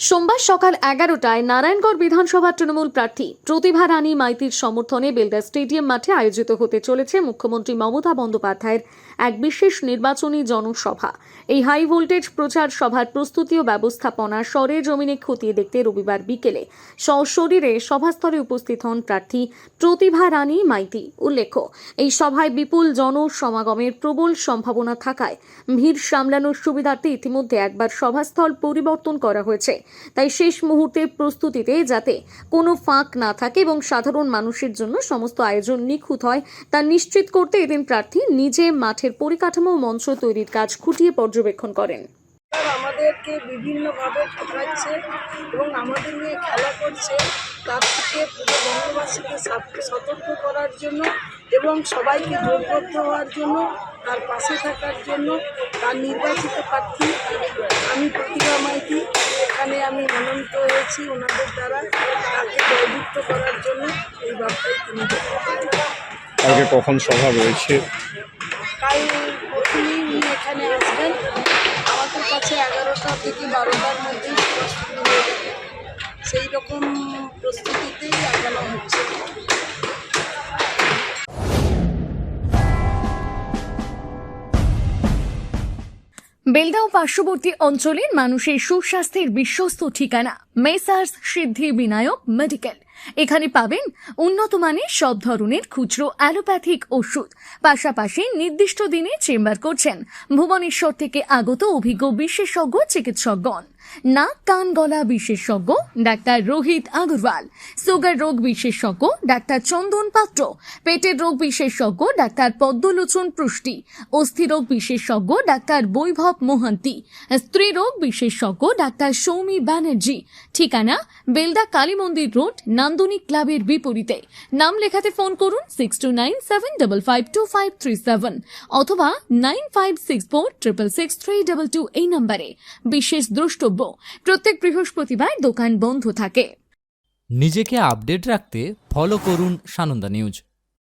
সোমবার সকাল 11টায় নারায়ণগড় বিধানসভা তৃণমূল প্রার্থী প্রতিভা রানী মাইতির সমর্থনে বেলদা স্টেডিয়াম মাঠে আয়োজিত হতে চলেছে মুখ্যমন্ত্রী মমতা বন্দ্যোপাধ্যায়ের এক বিশেষ নির্বাচনী জনসভা। এই হাই ভোল্টেজ প্রচার সভার প্রস্তুতি ও ব্যবস্থাপনা সরেজমিনে খতিয়ে দেখতে রবিবার বিকেলে সশরীরে সভাস্থলে উপস্থিত হন প্রার্থী প্রতিভা রানী মাইতি। উল্লেখ্য, এই সভায় বিপুল জনসমাগমের প্রবল সম্ভাবনা থাকায় ভিড় সামলানোর সুবিধার্থে ইতিমধ্যে একবার সভাস্থল পরিবর্তন করা হয়েছে। তাই শেষ মুহূর্তের প্রস্তুতিতে যাতে কোনো ফাঁক না থাকে এবং সাধারণ মানুষের জন্য সমস্ত আয়োজন নিখুঁত হয় তা নিশ্চিত করতে এদিন প্রার্থী নিজে মাঠের পরিকাঠামো ও মঞ্চ তৈরির কাজ খুঁটিয়ে পর্যবেক্ষণ করেন। আমাদেরকে বিভিন্নভাবে ঠকাচ্ছে এবং আমাদের নিয়ে খেলা করছে, তার থেকে পুরো বঙ্গবাসীকে সতর্ক করার জন্য এবং সবাইকে জোটবদ্ধ হওয়ার জন্য, তার পাশে থাকার জন্য তার নির্বাচিত প্রার্থী আমি প্রতিভা মাইতি এখানে আমি মনোনীত হয়েছি ওনাদের দ্বারা, তাকে জয়যুক্ত করার জন্য এই বার্তাই তিনি কালকে কখন সভা রয়েছে? কাল প্রথমেই উনি এখানে আসবেন, আমাদের কাছে 11টা থেকে 12টার মধ্যেই শুরু হয়ে যাবে, সেই রকম প্রস্তুতিতেই আগানো হচ্ছে। বেলদা ও পার্শ্ববর্তী অঞ্চলের মানুষের সুস্বাস্থ্যের বিশ্বস্ত ঠিকানা মেসার্স সিদ্ধি বিনায়ক মেডিকেল। এখানে পাবেন উন্নত মানের সব ধরনের খুচরো অ্যালোপ্যাথিক ওষুধ, পাশাপাশি নির্দিষ্ট দিনে চেম্বার করছেন ভুবনেশ্বর থেকে আগত অভিজ্ঞ বিশেষজ্ঞ চিকিৎসকগণ। নাক কান গলা বিশেষজ্ঞ ডাক্তার রোহিত আগরওয়াল, সুগার রোগ বিশেষজ্ঞ ডাক্তার চন্দন পাত্র, পেটের রোগ বিশেষজ্ঞ ডাক্তার পদ্মলোচন পুষ্টি, অস্থিরোগ বিশেষজ্ঞ ডাক্তার বৈভব মোহান্তি, স্ত্রী রোগ বিশেষজ্ঞ ডাক্তার সৌমি ব্যানার্জি। ঠিকানা বেলদা কালী মন্দির রোড, নান্দনী ক্লাবের বিপরীতে। নাম লেখাতে ফোন করুন 6297552537 অথবা 9564666322 এই নম্বরে। বিশেষ দ্রষ্টব্য, প্রত্যেক বৃহস্পতিবার দোকান বন্ধ থাকে। নিজেকে আপডেট রাখতে ফলো করুন সানন্দা নিউজ।